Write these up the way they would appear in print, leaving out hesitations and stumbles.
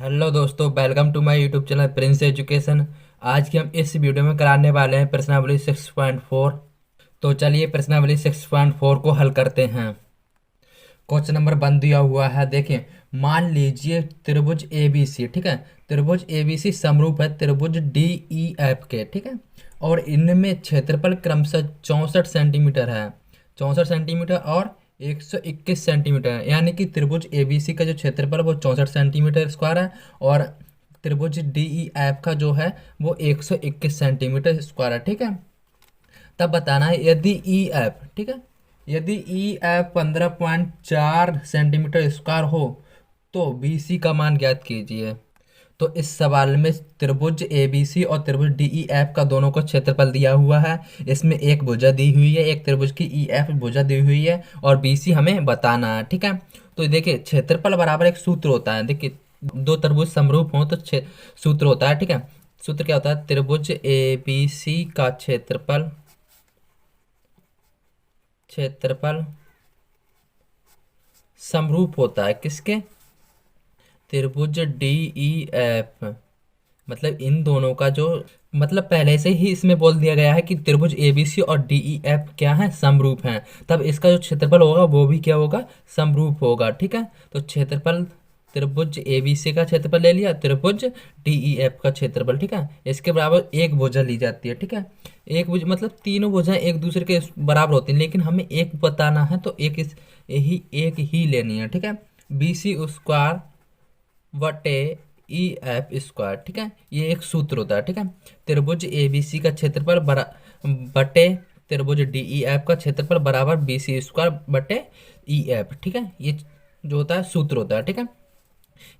Hello दोस्तों, welcome to my YouTube channel prince education. आज की हम इस वीडियो में कराने वाले हैं प्रश्नावली 6.4। तो चलिए प्रश्नावली 6.4 को हल करते हैं। क्वेश्चन नंबर 1 दिया हुआ है, देखिए। मान लीजिए त्रिभुज ए बी सी, ठीक है। त्रिभुज ए बी सी समरूप है त्रिभुज डी ई एफ के, ठीक है। और इनमें क्षेत्रफल क्रमशः 64 सेंटीमीटर है, 64 सेंटीमीटर और 121 सेंटीमीटर है। यानी कि त्रिभुज ए बी सी का जो क्षेत्रफल है वो 64 सेंटीमीटर स्क्वायर है, और त्रिभुज डी ई एफ का जो है वो 121 सेंटीमीटर स्क्वायर है, ठीक है। तब बताना है यदि ई एफ, ठीक है, यदि ई एफ 15.4 सेंटीमीटर स्क्वायर हो तो बी सी का मान ज्ञात कीजिए। तो इस सवाल में त्रिभुज ए बी सी और त्रिभुज डी ई एफ का दोनों का क्षेत्रफल दिया हुआ है। इसमें एक भुजा दी हुई है, एक त्रिभुज की ई एफ भुजा दी हुई है, और बी सी हमें बताना है, ठीक है। तो देखिए क्षेत्रफल बराबर एक सूत्र होता है, देखिए दो त्रिभुज समरूप हो तो सूत्र होता है, ठीक है। सूत्र क्या होता है? त्रिभुज ए बी सी का क्षेत्रफल, क्षेत्रफल समरूप होता है किसके? त्रिभुज डी ई एफ। मतलब इन दोनों का जो, मतलब पहले से ही इसमें बोल दिया गया है कि त्रिभुज एबीसी और डीई एफ क्या है? समरूप हैं। तब इसका जो क्षेत्रफल होगा वो भी क्या होगा? समरूप होगा, ठीक है। तो क्षेत्रफल त्रिभुज एबीसी का क्षेत्रफल ले लिया, त्रिभुज डीई एफ का क्षेत्रफल, ठीक है। इसके बराबर एक भुजा ली जाती है, ठीक है। एक भुज मतलब तीनों भुजाएं एक दूसरे के बराबर होती हैं, लेकिन हमें एक बताना है तो एक ही लेनी है, ठीक है। बी सी स्क्वायर वटे ई एफ स्क्वायर, ठीक है। ये एक सूत्र होता है, ठीक है। त्रिभुज ए बी सी का क्षेत्रफल बटे त्रिभुज डी ई एफ का क्षेत्रफल बराबर बी सी स्क्वायर बटे ई एफ, ठीक है। ये जो होता है सूत्र होता है, ठीक है।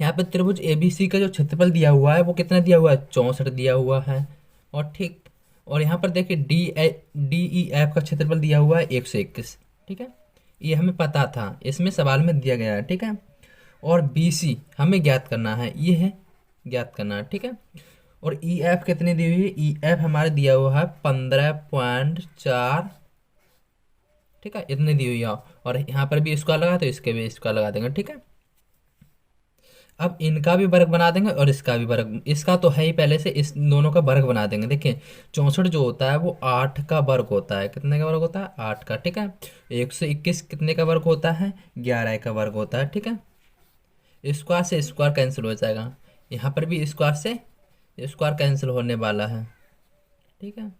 यहाँ पे त्रिभुज ए बी सी का जो क्षेत्रफल दिया हुआ है वो कितना दिया हुआ है? 64 दिया हुआ है। और ठीक, और यहाँ पर देखिए डी ई एफ का क्षेत्रफल दिया हुआ है 121, ठीक है। ये हमें पता था, इसमें सवाल में दिया गया है, ठीक है। और बी सी हमें ज्ञात करना है, ये है ज्ञात करना है, ठीक है। और ई एफ कितनी दी हुई है? ई एफ हमारे दिया हुआ है 15.4, ठीक है, इतनी दी हुई है। और यहाँ पर भी स्क्वायर लगा तो इसके भी स्क्वायर लगा देंगे, ठीक है। अब इनका भी वर्ग बना देंगे और इसका भी वर्ग, इसका तो है ही पहले से, इस दोनों का वर्ग बना देंगे। देखिए 64 जो होता है वो 8 का वर्ग होता है। कितने का वर्ग होता है? 8 का, ठीक है। 121 कितने का वर्ग होता है? 11 का वर्ग होता है, ठीक है। स्क्वायर से स्क्वायर कैंसिल हो जाएगा, यहाँ पर भी स्क्वायर से स्क्वायर कैंसिल होने वाला है, ठीक है।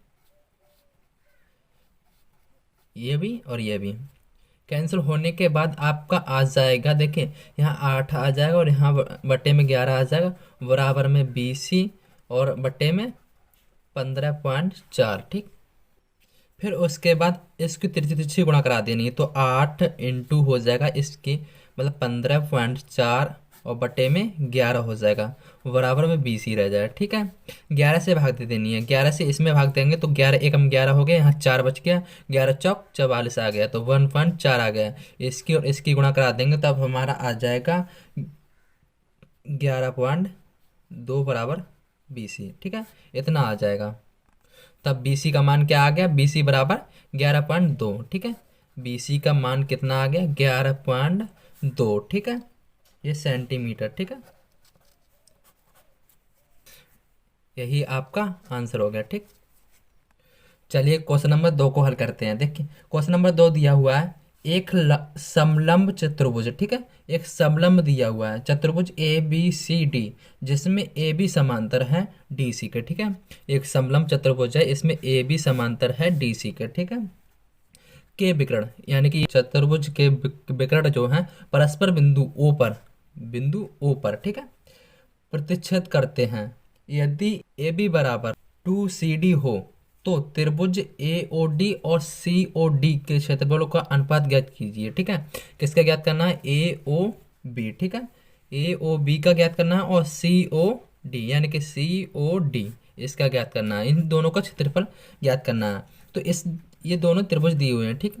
ये भी और ये भी कैंसिल होने के बाद आपका आ जाएगा, देखिए यहाँ 8 आ जाएगा और यहाँ बटे में 11 आ जाएगा, बराबर में 20 और बटे में 15.4, ठीक। फिर उसके बाद इसकी तिरछी तिरछी गुणा करा देनी है, तो 8 इंटू हो जाएगा इसकी, मतलब 15.4 और बटे में 11 हो जाएगा, बराबर में 20 ही रह जाएगा, ठीक है। 11 से भाग दे देनी है, 11 से इसमें भाग देंगे तो 11 एकम 11 हो गया, यहाँ 4 बच गया, 11 चौक 44 आ गया, तो 1.4 आ गया। इसकी और इसकी गुणा करा देंगे तब हमारा आ जाएगा 11.2 बराबर 20 ही, ठीक है। इतना आ जाएगा। तब बीसी का मान क्या आ गया? बीसी बराबर 11.2, ठीक है। बीसी का मान कितना आ गया? 11.2, ठीक है। ये सेंटीमीटर, ठीक है। यही आपका आंसर हो गया, ठीक। चलिए क्वेश्चन नंबर 2 को हल करते हैं। देखिए क्वेश्चन नंबर 2 दिया हुआ है, एक समलंब चतुर्भुज, ठीक है। एक समलंब दिया हुआ है चतुर्भुज ए बी सी डी, जिसमें ए बी समांतर है डी सी के, ठीक है। एक समलंब चतुर्भुज है, इसमें ए बी समांतर है डी सी के, ठीक है। के विकर्ण यानी कि चतुर्भुज के विकर्ण जो है परस्पर बिंदु ओ पर, ठीक है, प्रतिच्छेद करते हैं। यदि ए बी बराबर 2 CD हो तो त्रिभुज ए ओ डी और सी ओ डी के क्षेत्रफलों का अनुपात ज्ञात कीजिए, ठीक है। किसका ज्ञात करना है? ए ओ बी, ठीक है। ए ओ बी का ज्ञात करना है और सी ओ डी यानी कि सी ओ डी इसका ज्ञात करना है। इन दोनों का क्षेत्रफल ज्ञात करना है। तो इस ये दोनों त्रिभुज दिए हुए हैं, ठीक।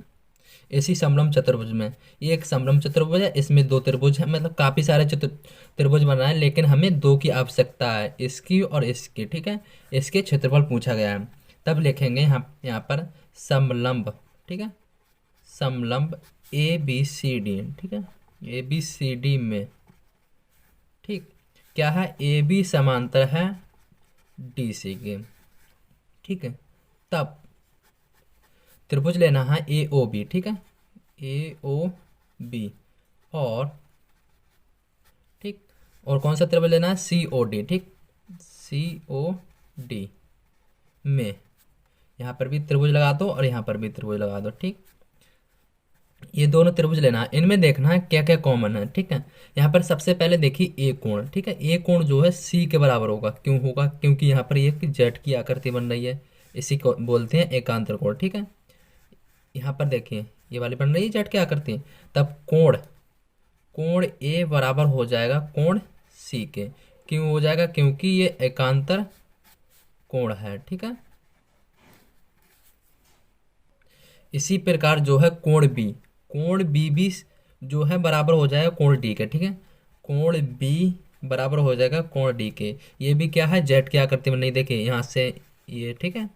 इसी समलंब चतुर्भुज में, ये एक समलंब चतुर्भुज है, इसमें दो त्रिभुज है, मतलब काफी सारे त्रिभुज बनाए, लेकिन हमें दो की आवश्यकता है, इसकी और इसकी, ठीक है। इसके क्षेत्रफल पूछा गया है। तब लिखेंगे यहाँ पर समलंब, ठीक है। समलंब ए बी सी डी, ठीक है। ए बी सी डी में, ठीक, क्या है, ए बी समांतर है डी सी के, ठीक है। तब त्रिभुज लेना है ए ओ बी, ठीक है, ए ओ बी, और ठीक, और कौन सा त्रिभुज लेना है, सी ओ डी, ठीक, सी ओ डी में यहाँ पर भी त्रिभुज लगा दो और यहाँ पर भी त्रिभुज लगा दो, ठीक। ये दोनों त्रिभुज लेना है, इनमें देखना है क्या क्या कॉमन है, ठीक है। यहाँ पर सबसे पहले देखिए ए कोण, ठीक है, ए कोण जो है सी के बराबर होगा, क्यों होगा, क्योंकि यहाँ पर ये जेड की आकृति बन रही है, इसी को बोलते हैं एकांतर कोण, ठीक है। यहाँ पर देखिए ये वाली बन रही है जेड की आकृति, तब कोण कोण ए बराबर हो जाएगा कोण सी के, क्यों हो जाएगा, क्योंकि ये एकांतर कोण है, ठीक है। इसी प्रकार जो है कोण बी भी जो है बराबर हो जाएगा कोण डी के, ठीक है, कोण बी बराबर हो जाएगा कोण डी के। ये भी क्या है, जेड की आकृति में नहीं, देखिए यहाँ से ये, ठीक है,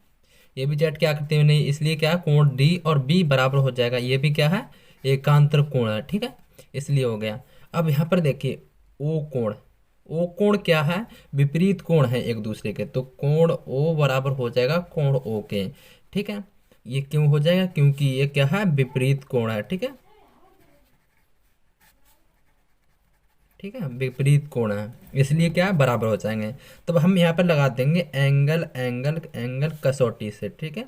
ये भी जेड की आकृति में नहीं, इसलिए क्या है, कोण डी और बी बराबर हो जाएगा, ये भी क्या है, एकांतर कोण है, ठीक है, इसलिए हो गया। अब यहाँ पर देखिए ओ कोण क्या है, विपरीत कोण है एक दूसरे के, तो कोण ओ बराबर हो जाएगा कोण ओ के, ठीक है। ये क्यों हो जाएगा, क्योंकि ये क्या है, विपरीत कोण है, ठीक है, ठीक है, विपरीत कोण है, इसलिए क्या है, बराबर हो जाएंगे। तब हम यहाँ पर लगा देंगे एंगल एंगल एंगल कसौटी से, ठीक है,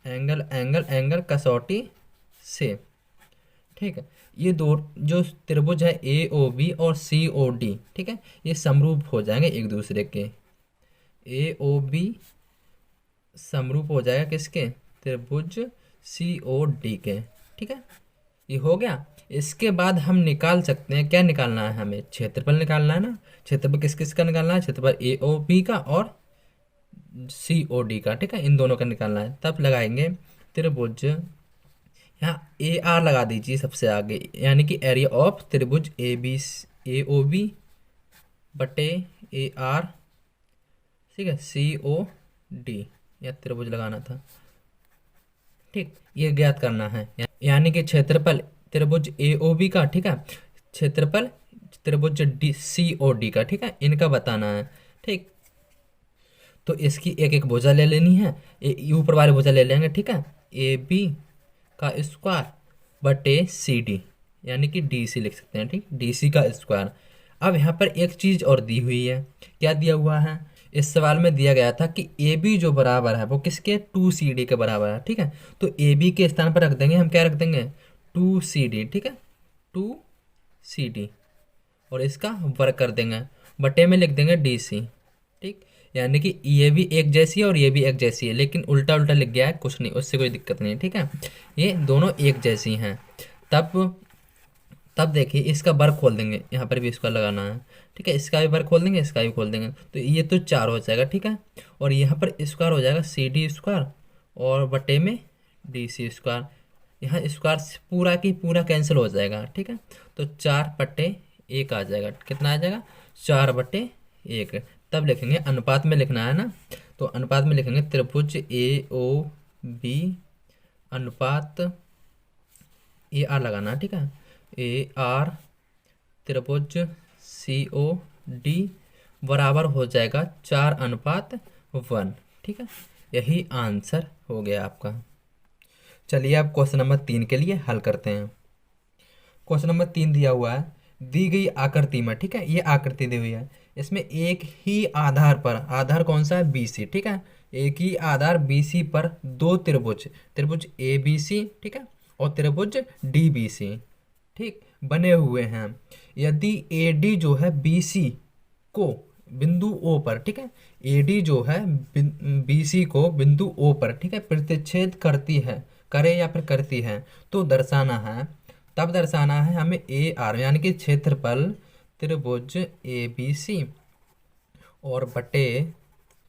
एंगल एंगल एंगल कसौटी से, ठीक है। ये दो जो त्रिभुज है ए ओ बी और सी ओ डी, ठीक है, ये समरूप हो जाएंगे एक दूसरे के, ए ओ बी समरूप हो जाएगा किसके, त्रिभुज सी ओ डी के, ठीक है, ये हो गया। इसके बाद हम निकाल सकते हैं, क्या निकालना है, हमें क्षेत्रफल निकालना है ना, क्षेत्रफल किस किस का निकालना है, क्षेत्रफल ए ओ बी का और सी ओ डी का, ठीक है, इन दोनों का निकालना है। तब लगाएंगे त्रिभुज, यहाँ ए आर लगा दीजिए सबसे आगे, यानी कि एरिया ऑफ त्रिभुज ए ओ बी बटे ए आर, ठीक है, सी ओ डी, या त्रिभुज लगाना था, ठीक, ये ज्ञात करना है, यानी कि क्षेत्रफल त्रिभुज ए ओ बी का, ठीक है, क्षेत्रफल त्रिभुज डी सी ओ डी का, ठीक है, इनका बताना है, ठीक। तो इसकी एक एक भुजा ले लेनी है, ऊपर वाली भुजा ले लेंगे, ठीक है, ए बी का स्क्वायर बटे सी डी, यानी कि डी सी लिख सकते हैं, ठीक, डी सी का स्क्वायर। अब यहाँ पर एक चीज और दी हुई है, क्या दिया हुआ है, इस सवाल में दिया गया था कि ए बी जो बराबर है वो किसके, टू सी डी के बराबर है, ठीक है, तो ए बी के स्थान पर रख देंगे हम, क्या रख देंगे, टू सी डी, ठीक है, टू सी डी, और इसका वर्ग कर देंगे, बटे में लिख देंगे डी सी, ठीक, यानी कि ये भी एक जैसी है और ये भी एक जैसी है, लेकिन उल्टा उल्टा लिख गया है, कुछ नहीं, उससे कोई दिक्कत नहीं, ठीक है, ये दोनों एक जैसी हैं। तब तब देखिए इसका वर्ग खोल देंगे, यहाँ पर भी इसका लगाना है, ठीक है, इसका भी वर्ग खोल देंगे, इसका भी खोल देंगे, तो ये तो 4 हो जाएगा, ठीक है, और यहाँ पर स्क्वायर हो जाएगा सी डी स्क्वायर और बटे में डी सी स्क्वायर, यहाँ स्क्वायर पूरा की पूरा कैंसिल हो जाएगा, ठीक है, तो 4/1 आ जाएगा, कितना आ जाएगा, 4/1। तब लिखेंगे, अनुपात में लिखना है ना, तो अनुपात में लिखेंगे त्रिभुज ए ओ बी अनुपात ए आर लगाना, ठीक है, ए आर त्रिभुज सी ओ डी बराबर हो जाएगा 4:1, ठीक है, यही आंसर हो गया आपका। चलिए अब क्वेश्चन नंबर 3 के लिए हल करते हैं। क्वेश्चन नंबर 3 दिया हुआ है, दी गई आकृति में, ठीक है, ये आकृति दी हुई है, इसमें एक ही आधार पर, आधार कौन सा है, बी सी, ठीक है, एक ही आधार बी सी पर दो त्रिभुज, त्रिभुज ए बी सी, ठीक है, और त्रिभुज डी बी सी, ठीक, बने हुए हैं। यदि ए डी जो है बी सी को बिंदु ओ पर, ठीक है, ए डी जो है बी सी को बिंदु ओ पर, ठीक है, प्रतिच्छेद करती है, करे या फिर करती है, तो दर्शाना है, तब दर्शाना है हमें ए आर, यानी कि क्षेत्रफल त्रिभुज ए बी सी और बटे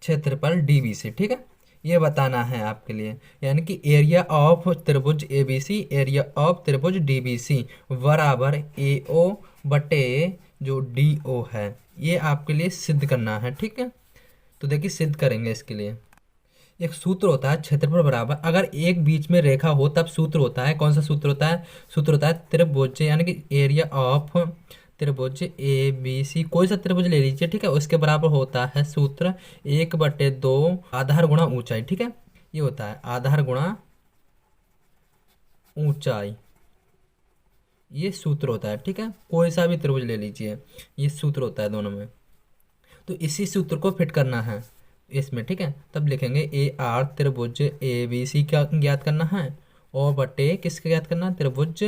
क्षेत्रफल डी बी सी, ठीक है, ये बताना है आपके लिए, यानी कि एरिया ऑफ त्रिभुज A B C, area of त्रिभुज डी बी सी बराबर ए ओ बटे जो डी ओ है, ये आपके लिए सिद्ध करना है, ठीक है। तो देखिए सिद्ध करेंगे इसके लिए, एक सूत्र होता है क्षेत्रफल बराबर, अगर एक बीच में रेखा हो तब सूत्र होता है, कौन सा सूत्र होता है, सूत्र होता है त्रिभुज, यानी कि एरिया ऑफ त्रिभुज ए बी सी, कोई सा त्रिभुज ले लीजिए, ठीक है, उसके बराबर होता है सूत्र 1/2 आधार गुणा ऊंचाई, ठीक है, ये होता है आधार गुणा ऊंचाई, ये सूत्र होता है, ठीक है, कोई सा भी त्रिभुज ले लीजिए, ये सूत्र होता है दोनों में। तो इसी सूत्र को फिट करना है इसमें, ठीक है, तब लिखेंगे ए आर त्रिभुज ए बी सी क्या ज्ञात करना है, और बटे किसका ज्ञात करना है, त्रिभुज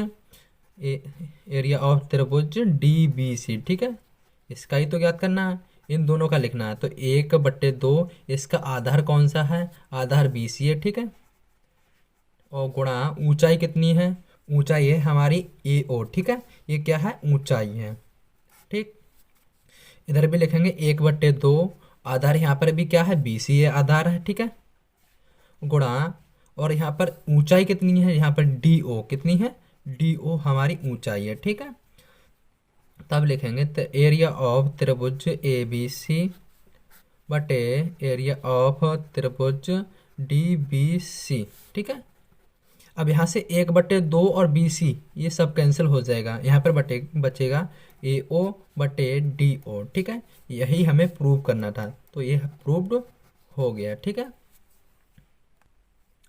एरिया ऑफ त्रिभुज डी बी सी, ठीक है, इसका ही तो ज्ञात करना है, इन दोनों का लिखना है। तो 1/2 इसका आधार कौन सा है, आधार बी सी है, ठीक है, और गुणा ऊंचाई कितनी है, ऊंचाई है हमारी ए ओ, ठीक है, ये क्या है, ऊंचाई है, ठीक। इधर भी लिखेंगे 1/2 आधार, यहाँ पर भी क्या है, बी सी है, आधार है, ठीक है, गुणा, और यहाँ पर ऊंचाई कितनी है, यहाँ पर डी ओ कितनी है, डी ओ हमारी ऊंचाई है, ठीक है। तब लिखेंगे एरिया ऑफ त्रिभुज ए बी सी बटे एरिया ऑफ त्रिभुज डी बी सी, ठीक है। अब यहाँ से 1/2 और बी सी ये सब कैंसिल हो जाएगा, यहाँ पर बचेगा ए ओ बटे डी ओ, ठीक है, यही हमें प्रूव करना था, तो ये प्रूव्ड हो गया, ठीक है।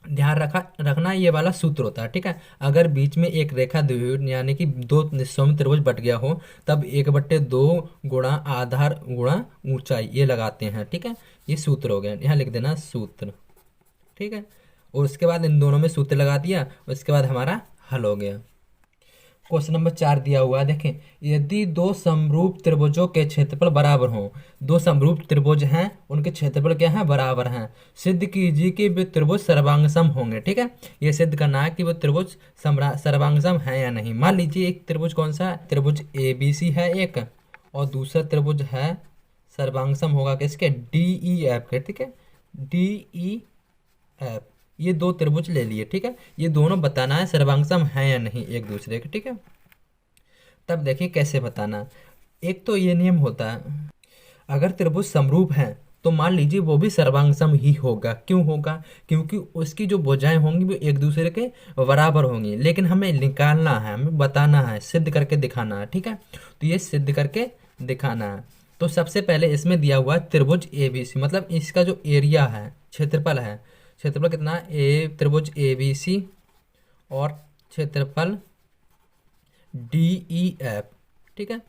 ध्यान रखना ये वाला सूत्र होता है, ठीक है, अगर बीच में एक रेखा द्विभुज यानी कि दो हिस्सों में त्रिभुज बट गया हो, तब 1/2 गुणा आधार गुणा ऊंचाई ये लगाते हैं, ठीक है, ये सूत्र हो गया, यहाँ लिख देना सूत्र, ठीक है, और उसके बाद इन दोनों में सूत्र लगा दिया, उसके बाद हमारा हल हो गया। क्वेश्चन नंबर 4 दिया हुआ है, देखें, यदि दो समरूप त्रिभुजों के क्षेत्रफल बराबर हों, दो समरूप त्रिभुज हैं, उनके क्षेत्रफल क्या है, बराबर हैं, सिद्ध कीजिए कि वे त्रिभुज सर्वांगसम होंगे, ठीक है, ये सिद्ध करना है कि वो त्रिभुज सर्वांगसम है या नहीं। मान लीजिए एक त्रिभुज कौन सा है, त्रिभुज ए बी सी है एक, और दूसरा त्रिभुज है सर्वांगसम होगा किसके, डी ई एफ के, ठीक है, डी ई एफ, ये दो त्रिभुज ले लिए, ठीक है, ये दोनों बताना है सर्वांगसम है या नहीं एक दूसरे के, ठीक है। तब देखिए कैसे बताना, एक तो ये नियम होता है, अगर त्रिभुज समरूप है तो मान लीजिए वो भी सर्वांगसम ही होगा, क्यों होगा, क्योंकि उसकी जो भुजाएं होंगी वो एक दूसरे के बराबर होंगी, लेकिन हमें निकालना है, हमें बताना है, सिद्ध करके दिखाना है, ठीक है, तो ये सिद्ध करके दिखाना है। तो सबसे पहले इसमें दिया हुआ है त्रिभुज ए बी सी, मतलब इसका जो एरिया है, क्षेत्रफल है, क्षेत्रफल कितना, ए त्रिभुज ए बी सी और क्षेत्रफल डी ई एफ, ठीक है,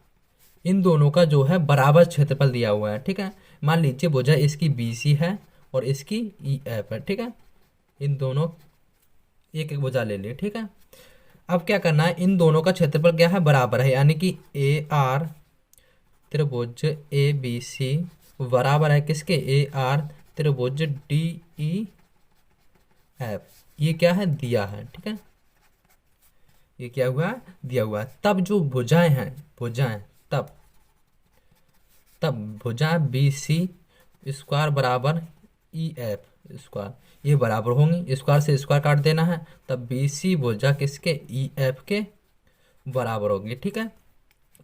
इन दोनों का जो है बराबर क्षेत्रफल दिया हुआ है, ठीक है। मान लीजिए भुजा इसकी बी सी है और इसकी ई एफ है, ठीक है, इन दोनों एक एक भुजा ले लिए, ठीक है। अब क्या करना है, इन दोनों का क्षेत्रफल क्या है, बराबर है, यानी कि ए आर त्रिभुज ए बी सी बराबर है किसके, ए आर त्रिभुज डी ई एफ, ये क्या है, दिया है, ठीक है, ये क्या हुआ, दिया हुआ है। तब जो भुजाएं हैं, भुजाएं तब तब भुजा बी सी स्क्वायर बराबर ई एफ स्क्वायर, ये बराबर होंगी, स्क्वायर से स्क्वायर काट देना है, तब बी सी भुजा किसके, ई एफ के बराबर होगी, ठीक है,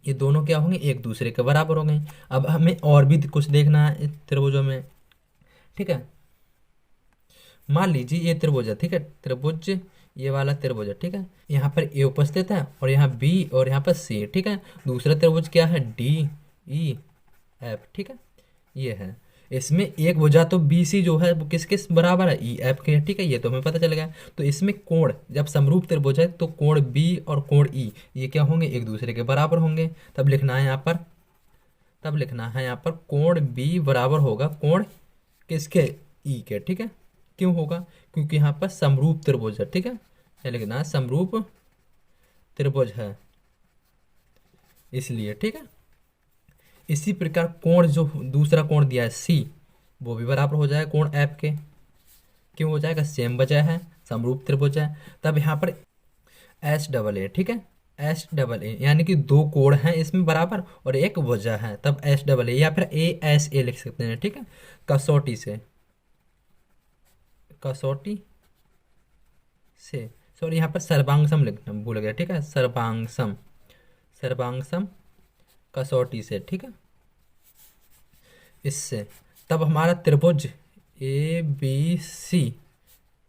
ये दोनों क्या होंगे, एक दूसरे के बराबर होंगे। अब हमें और भी कुछ देखना है इस त्रिभुजों में, ठीक है, मान लीजिए ये त्रिभुज है, ठीक है, त्रिभुज ये वाला त्रिभुज है, ठीक है, यहाँ पर ए उपस्थित है और यहाँ बी और यहाँ पर सी, ठीक है, दूसरा त्रिभुज क्या है, डी ई एफ, ठीक है, ये है, इसमें एक भुजा तो बी सी जो है वो किस किस बराबर है, ई एफ के, ठीक है, ये तो हमें पता चल गया। तो इसमें कोण, जब समरूप त्रिभुज है तो कोण बी और कोण ई ये क्या होंगे, एक दूसरे के बराबर होंगे, तब लिखना है यहाँ पर, तब लिखना है यहाँ पर कोण बी बराबर होगा कोण किसके, ई के, ठीक है, क्यों होगा, क्योंकि यहाँ पर समरूप त्रिभुज है, ठीक है, ये लिखना है समरूप त्रिभुज है इसलिए, ठीक है। इसी प्रकार कोण जो दूसरा कोण दिया है सी, वो भी बराबर हो जाएगा कोण एफ के, क्यों हो जाएगा, सेम वजह है, समरूप त्रिभुज है। तब यहाँ पर एस डबल ए, ठीक है, एस डबल ए यानी कि दो कोण हैं इसमें बराबर और एक भुजा है, तब एस डबल ए या फिर ए एस ए लिख सकते हैं, ठीक है, कसौटी से, कसौटी से, सॉरी यहाँ पर सर्वांगसम लिखना भूल गया, ठीक है, सर्वांगसम, सर्वांगसम कसौटी से, ठीक है, इससे तब हमारा त्रिभुज ए बी सी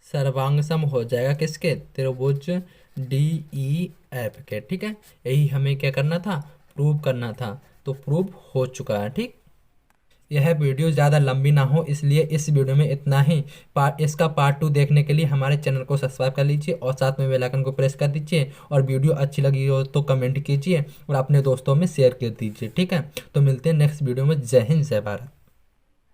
सर्वांगसम हो जाएगा किसके, त्रिभुज डी ई एफ के, ठीक है, यही हमें क्या करना था, प्रूव करना था, तो प्रूव हो चुका है। ठीक, यह वीडियो ज़्यादा लंबी ना हो इसलिए इस वीडियो में इतना ही। इसका पार्ट 2 देखने के लिए हमारे चैनल को सब्सक्राइब कर लीजिए और साथ में बेल आइकन को प्रेस कर दीजिए, और वीडियो अच्छी लगी हो तो कमेंट कीजिए और अपने दोस्तों में शेयर कर दीजिए। ठीक है, तो मिलते हैं नेक्स्ट वीडियो में। जय हिंद, जय भारत।